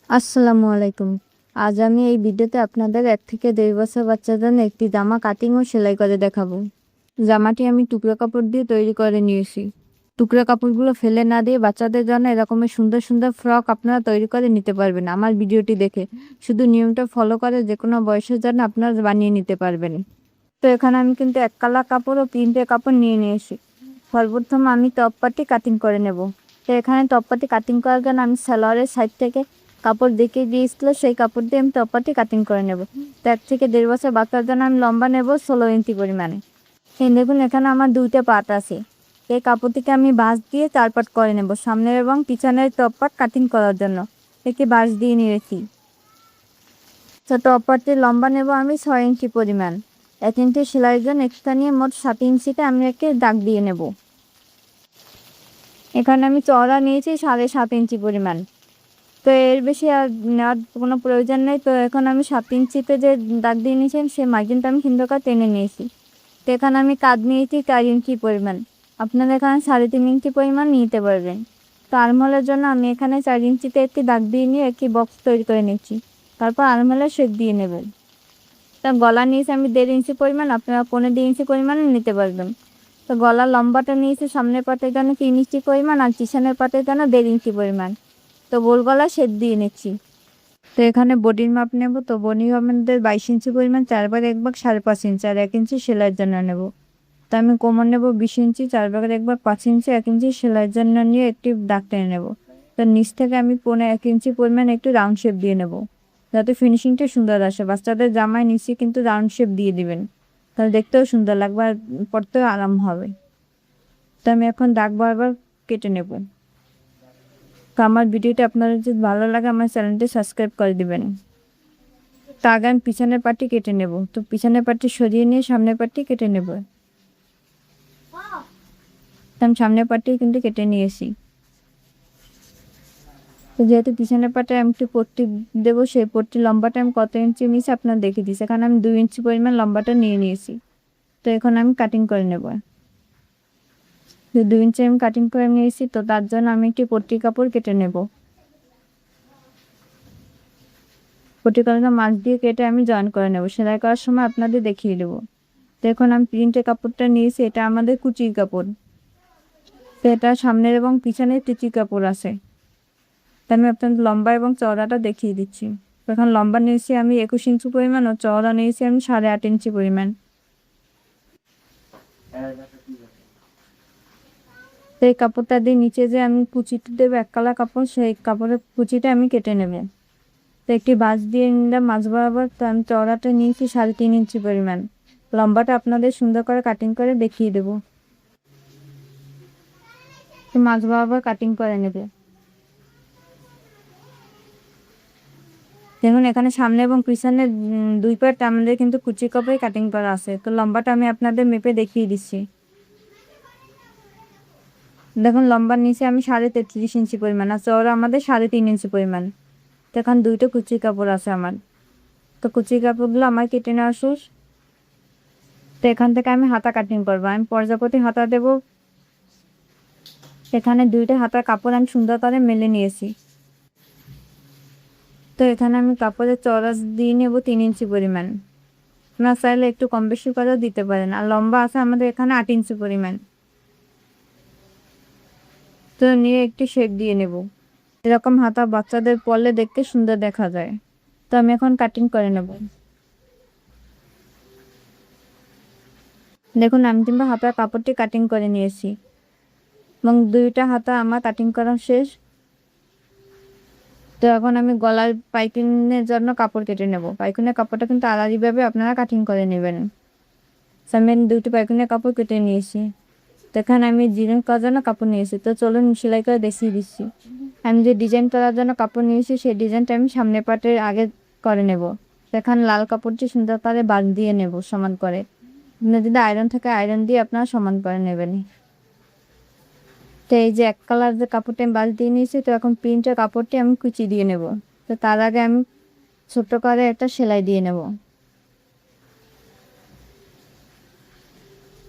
আসসালামু আলাইকুম। আজ আমি এই ভিডিওতে আপনাদের ১ থেকে ১.৫ বছর বাচ্চাদের জন্য একটি জামা কাটিং ও সেলাই করে দেখাবো। জামাটি আমি টুকরো কাপড় দিয়ে তৈরি করে নিয়েছি। টুকরো কাপড়গুলো ফেলে না দিয়ে বাচ্চাদের জন্য এরকমের সুন্দর সুন্দর ফ্রক আপনারা তৈরি করে নিতে পারবেন আমার ভিডিওটি দেখে। শুধু নিয়মটা ফলো করে যেকোনো বয়সের জন্য আপনারা বানিয়ে নিতে পারবেন। তো এখানে আমি কিন্তু ১ কালার কাপড় ও প্রিন্টের কাপড় নিয়ে নিয়েছি। সর্বপ্রথম আমি টপ পার্টি কাটিং করে নেব। তো এখানে টপ পার্টি কাটিং করার জন্য আমি সালোয়ারের সাইড থেকে কাপড় দেখিয়ে দিয়েছিল, সেই কাপড় দিয়ে আমি টপ পার্টি কাটিং করে নেব। তো ১ থেকে ১.৫ বছর বাচ্চার জন্য আমি লম্বা নেব ১৬ ইঞ্চি পরিমাণে। এই দেখুন এখানে আমার ২টা পার্ট আছে। এই কাপড়টিকে আমি বাঁশ দিয়ে ৪ পার্ট করে নেব সামনের এবং পিছনের টপ পার্ট কাটিং করার জন্য। একে বাঁশ দিয়ে নিয়েছি। তো টপ পার্টের লম্বা নেব আমি ৬ ইঞ্চি পরিমাণ। ১ ইঞ্চি সেলাইয়ের জন্য এক্সট্রা নিয়ে মোট ৭ ইঞ্চিতে আমি একে দাগ দিয়ে নেব। এখানে আমি চওড়া নিয়েছি ৭.৫ ইঞ্চি পরিমাণ। তো এর বেশি আর নেওয়ার কোনো প্রয়োজন নেই। তো এখন আমি ৭ ইঞ্চিতে যে দাগ দিয়ে নিয়েছেন সেই মার্জিনটা আমি সুন্দর করে টেনে নিয়েছি। তো এখানে আমি কাঁধ নিয়েছি ৪ ইঞ্চি পরিমাণ। আপনারা এখানে ৩.৫ ইঞ্চি পরিমাণ নিতে পারবেন। তো আর্মহোলের জন্য আমি এখানে ৪ ইঞ্চিতে একটি দাগ দিয়ে নিয়ে একটি বক্স তৈরি করে নিচ্ছি। তারপর আর্মহোলের শেপ দিয়ে নেবেন। তা গলা নিয়েছি আমি ১.৫ ইঞ্চি পরিমাণ, আপনারা ১৫ ইঞ্চি পরিমাণে নিতে পারবেন। তো গলার লম্বাটা নিয়েছি সামনের পাটের জন্য ৩ ইঞ্চি পরিমাণ আর পিছনের পাটের জন্য ১.৫ ইঞ্চি পরিমাণ। তো গোল গলা শেপ দিয়ে নিচ্ছি। তো এখানে বডির মাপ নেব। তো বডি আমাদের ২২ ইঞ্চি পরিমাণ, ৪ ভাগের ১ ভাগ ৫.৫ ইঞ্চি আর ১ ইঞ্চি সেলাইয়ের জন্য নেব। তো আমি কোমর নেব ২০ ইঞ্চি, ৪ ভাগের ১ ভাগ ৫ ইঞ্চি, ১ ইঞ্চি সেলাইয়ের জন্য নিয়ে একটি দাগ টেনে নেব। তো নিচ থেকে আমি ১ ইঞ্চি পরিমাণ একটু রাউন্ড শেপ দিয়ে নেব, যাতে ফিনিশিংটা সুন্দর আসে। বাচ্চাদের জামায় নিচে কিন্তু রাউন্ড শেপ দিয়ে দিবেন, তাহলে দেখতেও সুন্দর লাগবে আর পরতেও আরাম হবে। তো আমি এখন দাগ বারবার কেটে নেব। তো আমার ভিডিওটি আপনাদের যদি ভালো লাগে আমার চ্যানেলটি সাবস্ক্রাইব করে দিবেন। তো আগে আমি পিছনের পাটটি কেটে নেব। তো পিছনের পাটটি সরিয়ে নিয়ে সামনের পাটটি কেটে নেব। তো আমি সামনের পাটটি কিন্তু কেটে নিয়েছি। তো যেহেতু পিছনের পাটে আমি একটু পট্টি দেবো, সেই পট্টি লম্বাটা আমি কত ইঞ্চি নিয়েছি আপনার দেখে দিচ্ছি। এখানে আমি ২ ইঞ্চি পরিমাণ লম্বাটা নিয়ে নিয়েছি। তো এখন আমি কাটিং করে নেব। তো ২ ইঞ্চি আমি কাটিং করে নিয়েছি। তো তার জন্য আমি একটি পট্টি কাপড় কেটে নেব। পট্টি কাপড়টা মাছ দিয়ে কেটে আমি জয়েন করে নেব। সেলাই করার সময় আপনাদের দেখিয়ে দেবো। তো এখন আমি প্রিন্টের কাপড়টা নিয়েছি, এটা আমাদের কুচির কাপড়। তো এটা সামনের এবং পিছনের টিচি কাপড় আছে। তো আমি আপনাদের লম্বা এবং চওড়াটা দেখিয়ে দিচ্ছি। এখন লম্বা নিয়েছি আমি ২১ ইঞ্চি পরিমাণ ও চওড়া নিয়েছি আমি ৮.৫ ইঞ্চি পরিমাণ। তো এই কাপড়টা দিয়ে নিচে যে আমি কুচিটা দেবো ১ কালার কাপড়, সেই কাপড়ের কুচিটা আমি কেটে নেব। তো একটি বাঁশ দিয়ে নিলাম মাঝ বরাবর। তো আমি চওড়াটা নিয়েছি ৩.৫ ইঞ্চি পরিমাণ। লম্বাটা আপনাদের সুন্দর করে কাটিং করে দেখিয়ে দেবো। তো মাঝ বরাবর কাটিং করে নেবে। দেখুন এখানে সামনে এবং পিছনে ২ পার্ট আমাদের কিন্তু কুচি কাপড়ে কাটিং করা আছে। তো লম্বাটা আমি আপনাদের মেপে দেখিয়ে দিচ্ছি। দেখুন লম্বা নিচে আমি ৩.৩৩ ইঞ্চি পরিমাণ আর চওড়া আমাদের ৩.৫ ইঞ্চি পরিমাণ। তো এখন ২টা কুচি কাপড় আছে আমার। তো কুচি কাপড়গুলো আমার কেটে নেওয়া শেষ। তো এখান থেকে আমি হাতা কাটিং করবো। আমি পর্যাপ্ত হাতা দেব। এখানে ২টা হাতার কাপড় আমি সুন্দর করে মেলে নিয়েছি। তো এখানে আমি কাপড়ের চওড়া দিয়ে নেব ৩ ইঞ্চি পরিমাণ। আপনারা চাইলে একটু কম বেশি করেও দিতে পারেন। আর লম্বা আছে আমাদের এখানে ৮ ইঞ্চি পরিমাণ। তো নিয়ে একটি শেপ দিয়ে নেব। এরকম হাতা বাচ্চাদের পরলে দেখতে সুন্দর দেখা যায়। তো আমি এখন কাটিং করে নেব। দেখুন আমি কিন্তু হাতার কাপড়টি কাটিং করে নিয়েছি এবং ২টা হাতা আমার কাটিং করা শেষ। তো এখন আমি গলার পাইপিংয়ের জন্য কাপড় কেটে নেব। পাইপিংয়ের কাপড়টা কিন্তু আলাদাভাবে আপনারা কাটিং করে নেবেন। আমি ২টি পাইপিংয়ের কাপড় কেটে নিয়েছি। তো এখানে আমি ডিজাইন করার জন্য কাপড় নিয়েছি। তো চলুন সেলাই করে দেখিয়ে দিচ্ছি। আমি যে ডিজাইন করার জন্য কাপড় নিয়েছি সেই ডিজাইনটা আমি সামনের পাটের আগে করে নেব। তো এখানে লাল কাপড়টি সুন্দর করে বাদ দিয়ে নেব সমান করে। আপনার যদি আয়রন থাকে আয়রন দিয়ে আপনারা সমান করে নেবেন। তো এই যে ১ কালার যে কাপড়টা আমি বাদ দিয়ে নিয়েছি, তো এখন প্রিন্টের কাপড়টি আমি কুচি দিয়ে নেব। তো তার আগে আমি ছোট্ট করে একটা সেলাই দিয়ে নেব।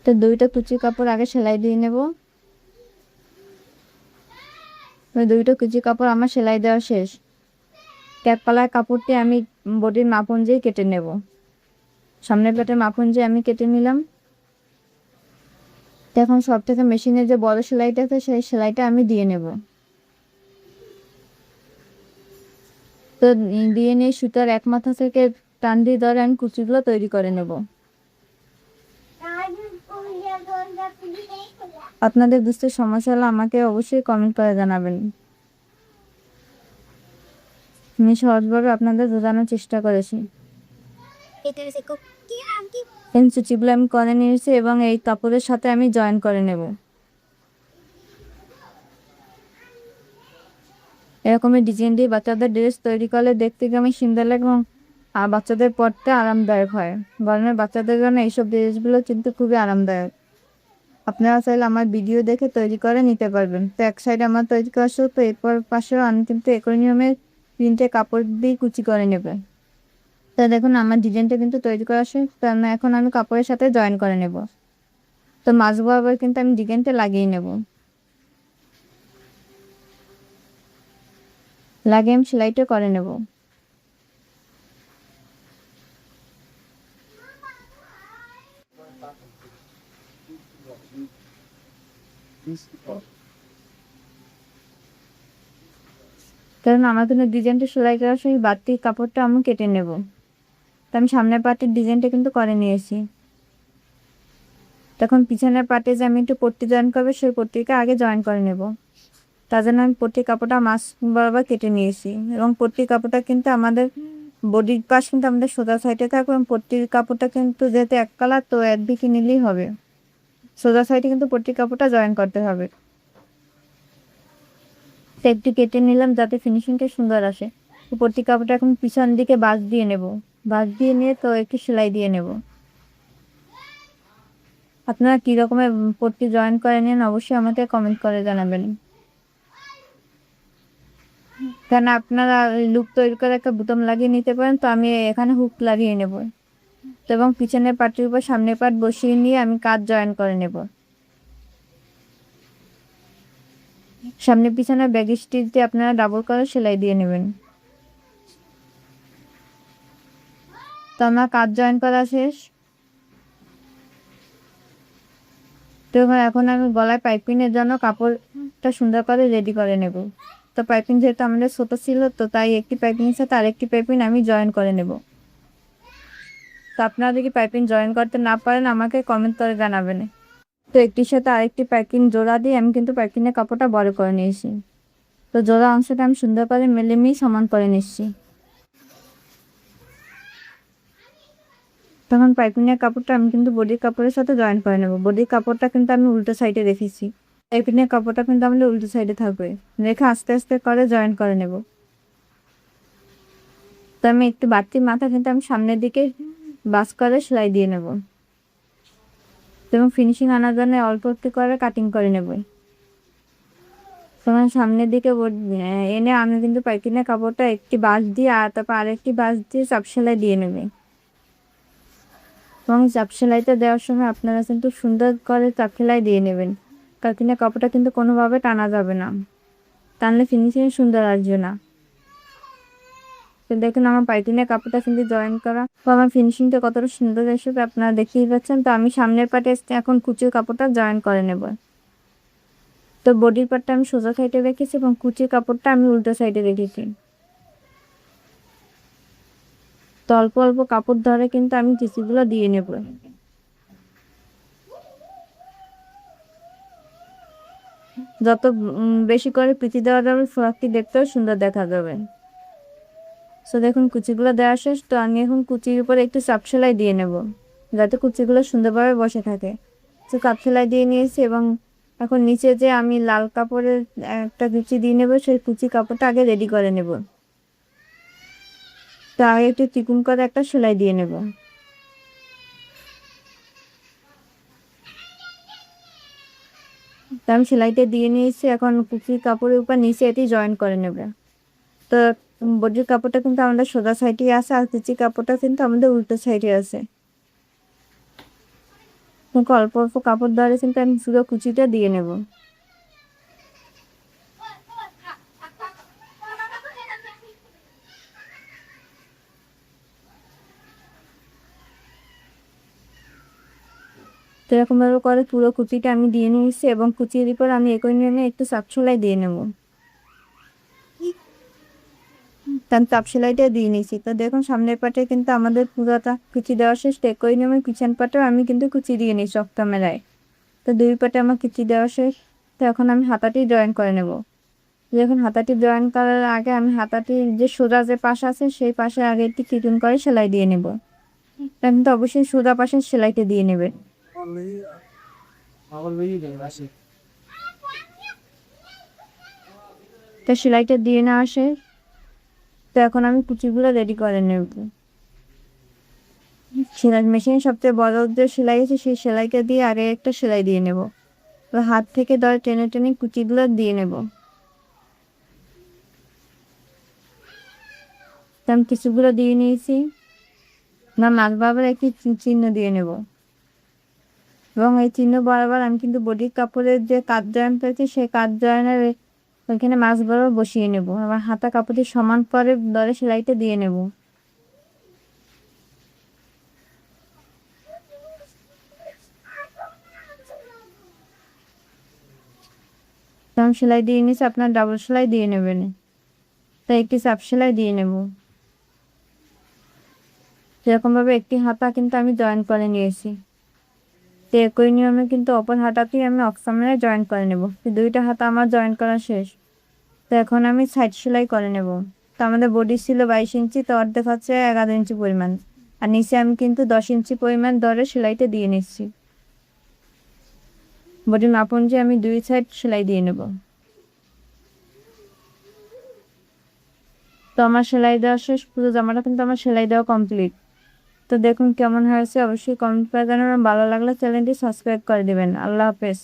তো ২টা কুচি কাপড় আগে সেলাই দিয়ে নেব। ২টা কুচি কাপড় আমার সেলাই দেওয়া শেষ। এক পালায় কাপড়টি আমি বডির মাপ অনুযায়ী কেটে নেব। সামনের পাটের মাপ অনুযায়ী আমি কেটে নিলাম। তো এখন সব থেকে মেশিনে যে বড় সেলাইটা আছে সেই সেলাইটা আমি দিয়ে নেব। তো দিয়ে নিয়ে সুতার এক মাথা থেকে টান দিয়ে ধরে আমি কুচিগুলো তৈরি করে নেব। আপনাদের বুঝতে সমস্যা হলে আমাকে অবশ্যই কমেন্ট করে জানাবেন। আমি সহজভাবে আপনাদের বোঝানোর চেষ্টা করেছি। সুচিগুলো আমি করে নিয়েছি এবং এই কাপড়ের সাথে আমি জয়েন করে নেব। এরকমই ডিজাইন দিয়ে বাচ্চাদের ড্রেস তৈরি করলে দেখতে কেমন সুন্দর লাগে এবং বাচ্চাদের পরতে আরামদায়ক হয়। গরমে বাচ্চাদের জন্য এইসব ড্রেসগুলো কিন্তু খুবই আরামদায়ক। আপনারা চাইলে আমার ভিডিও দেখে তৈরি করে নিতে পারবেন। তো এক সাইডে আমার তৈরি করা শুরু, তো এরপর পাশেও আমি কিন্তু একই নিয়মে প্রিন্টে কাপড় দিয়ে কুচি করে নেবে। তো দেখুন আমার ডিজাইনটা কিন্তু তৈরি করা শেষ। তো এখন আমি কাপড়ের সাথে জয়েন করে নেব। তো মাঝ বরাবর কিন্তু আমি ডিজাইনটা লাগিয়ে নেব। লাগিয়ে আমি সেলাইটা করে নেব। কারণ আমার জন্য ডিজাইনটা সেলাই করার সময় বাড়তি কাপড়টা আমি কেটে নেব। তো আমি সামনের পাটের ডিজাইনটা কিন্তু করে নিয়েছি। তখন পিছনের পাটে যে আমি একটু পট্টি জয়েন করবো সেই পট্টিকে আগে জয়েন করে নেব। তার জন্য আমি পট্টির কাপড়টা মাছ বরাবর কেটে নিয়েছি এবং পট্টির কাপড়টা কিন্তু আমাদের বডির পাশ কিন্তু আমাদের সোজা সাইডে থাকবে এবং পট্টির কাপড়টা কিন্তু যেহেতু এক কালার, তো একদিকে নিলেই হবে। সোজা সাইডে কিন্তু পট্টির কাপড়টা জয়েন করতে হবে। তো একটু কেটে নিলাম যাতে ফিনিশিংটা সুন্দর আসে। তো পট্টির কাপড়টা এখন পিছন দিকে বাঁশ দিয়ে নেব। বাঁশ দিয়ে নিয়ে তো একটু সেলাই দিয়ে নেব। আপনারা কী রকমের পট্টি জয়েন করে নেন অবশ্যই আমাকে কমেন্ট করে জানাবেন। কারণ আপনারা লুক তৈরি করে একটা বুতাম লাগিয়ে নিতে পারেন, তো আমি এখানে হুক লাগিয়ে নেব। তো এবং পিছনের পার্টের উপর সামনের পার্ট বসিয়ে নিয়ে আমি কাজ জয়েন করে নেব। সামনে পিছনে ব্যাগ স্টিচ দিয়ে আপনারা ডাবল করে সেলাই দিয়ে নেবেন। তো আমার কাজ জয়েন করা শেষ। তো এখন আমি গলায় পাইপিংয়ের জন্য কাপড়টা সুন্দর করে রেডি করে নেব। তো পাইপিং যেহেতু আমাদের ছোট ছিল, তো তাই একটি পাইপিংয়ের সাথে আরেকটি পাইপিং আমি জয়েন করে নেব। তো আপনারা যদি পাইপিং জয়েন করতে না পারেন আমাকে কমেন্ট করে জানাবেন। তো একটির সাথে আরেকটি পাইপিং জোড়া দিয়ে আমি কিন্তু পাইপিংয়ের কাপড়টা বড় করে নিয়েছি। তো জোড়া অংশটা আমি সুন্দর করে মেলে সমান করে নিচ্ছি। তখন পাইপিংয়ের কাপড়টা আমি কিন্তু বডির কাপড়ের সাথে জয়েন করে নেব। বডির কাপড়টা কিন্তু আমি উল্টো সাইডে রেখেছি। পাইপিংয়ের কাপড়টা কিন্তু আমাদের উল্টো সাইডে থাকবে। রেখে আস্তে আস্তে করে জয়েন করে নেব। তো আমি একটু বাড়তি মাথা কিন্তু আমি সামনের দিকে বাস করে সেলাই দিয়ে নেব এবং ফিনিশিং আনার জন্য অল্প একটু করে কাটিং করে নেব। তোমার সামনের দিকে এনে আমি কিন্তু পাইপিংয়ের কাপড়টা একটি বাঁশ দিয়ে আর তারপর আরেকটি বাঁশ দিয়ে চাপ সেলাই দিয়ে নেবে। এবং চাপ সেলাইটা দেওয়ার সময় আপনারা কিন্তু সুন্দর করে চাপ সেলাই দিয়ে নেবেন। পাইপিংয়ের কাপড়টা কিন্তু কোনোভাবে টানা যাবে না, টানলে ফিনিশিং সুন্দর আসবে না। তো দেখুন আমার পাইপিংয়ের কাপড়টা কিন্তু জয়েন করা, তো আমার ফিনিশিংটা কতটা সুন্দর এসেছে আপনারা দেখতেই পাচ্ছেন। তো আমি সামনের পাটে এখন কুচির কাপড়টা জয়েন করে নেব। তো বডির পার্টটা আমি সোজা সাইডে রেখেছি এবং কুচির কাপড়টা আমি উল্টো সাইডে রেখেছি। তো অল্প অল্প কাপড় ধরে কিন্তু আমি কুচিগুলো দিয়ে নেব। যত বেশি করে পিচি দেওয়া যাবে ফ্রকটি দেখতেও সুন্দর দেখা যাবে। সো দেখুন কুচিগুলো দেওয়া শেষ। তো আমি এখন কুচির উপরে একটু চাপ সেলাই দিয়ে নেব যাতে কুচিগুলো সুন্দরভাবে বসে থাকে। তো চাপ সেলাই দিয়ে নিয়েছি এবং এখন নিচে যে আমি লাল কাপড়ের একটা কুচি দিয়ে নেব, সেই কুচি কাপড়টা আগে রেডি করে নেব। তো আগে একটু চিকুন করে একটা সেলাই দিয়ে নেব। তো আমি সেলাইটা দিয়ে নিয়েছি, এখন কুচির কাপড়ের উপর নিচে এটি জয়েন করে নেব। তো বডির কাপড়টা কিন্তু আমাদের সোজা সাইডে আছে আর কুচি কাপড়টা কিন্তু আমাদের উল্টো সাইডে আছে। অল্প অল্প কাপড় ধরে কিন্তু আমি পুরো কুচিটা দিয়ে নেব। তো এরকমভাবে করে পুরো কুচিটা আমি দিয়ে নিয়েছি এবং কুচির পর আমি একই নিয়মে একটু চাপ সেলাই দিয়ে নেব। আমি চাপ সেলাইটা দিয়ে নিয়েছি। তো দেখুন সামনের পাটে কিন্তু আমাদের পুরোটা কুচি দেওয়া শেষ। তো একই নিয়মে পিছন পাটেও আমি কিন্তু কুচি দিয়ে নিয়েছি অক্টা মেলায়। তো দুই পাটে আমার কুচি দেওয়া শেষ। তো এখন আমি হাতাটি জয়েন করে নেব। যখন হাতাটি জয়েন করার আগে আমি হাতাটির যে সোজা যে পাশ আছে সেই পাশে আগে একটি চিকন করে সেলাই দিয়ে নেব। তা কিন্তু অবশ্যই সোজা পাশের সেলাইটা দিয়ে নেবে। তো সেলাইটা দিয়ে না আসে। তো এখন আমি কুচিগুলো রেডি করে নেব। সেলাই মেশিনের সবচেয়ে বড় যে সেলাই আছে সেই সেলাইটা দিয়ে আগে একটা সেলাই দিয়ে নেব। তো হাত থেকে ধরে টেনে টেনে কুচিগুলো দিয়ে নেব। তো আমি কিছুগুলো দিয়ে নিয়েছি। মাছ বরাবর একটি চিহ্ন দিয়ে নেব এবং এই চিহ্ন বরাবর আমি কিন্তু বডির কাপড়ের যে কাজ জয়েন পেয়েছি সেই কাজ জয়েনের ওইখানে মাছ বরাবর বসিয়ে নেব। আবার হাতা কাপড়টি সমান করে দরে সেলাইটা দিয়ে নেব। তো আমি সেলাই দিয়ে নিয়েছি, আপনার ডাবল সেলাই দিয়ে নেবেন। তাই একটি চাপ সেলাই দিয়ে নেব। সেরকমভাবে একটি হাতা কিন্তু আমি জয়েন করে নিয়েছি। তো একই নিয়মে কিন্তু অপর হাতাতেই আমি অক্সামে জয়েন করে নেব। দুইটা হাতা আমার জয়েন করা শেষ। তো এখন আমি সাইড সেলাই করে নেব। তো আমাদের বডি ছিল 22 ইঞ্চি, তো অর্ধেক হচ্ছে 11 ইঞ্চি পরিমাণ। আর নিচে আমি কিন্তু 10 ইঞ্চি পরিমাণ ধরে সেলাইটা দিয়ে নিচ্ছি। বডির মাপ অনুযায়ী আমি 2 সাইড সেলাই দিয়ে নেব। তো আমার সেলাই দেওয়া শেষ, পুরো জামাটা কিন্তু আমার সেলাই দেওয়া কমপ্লিট। তো দেখুন কেমন হয়েছে, অবশ্যই কমেন্ট করে জানাবেন। ভালো লাগলে চ্যানেলটি সাবস্ক্রাইব করে দেবেন। আল্লাহ হাফেজ।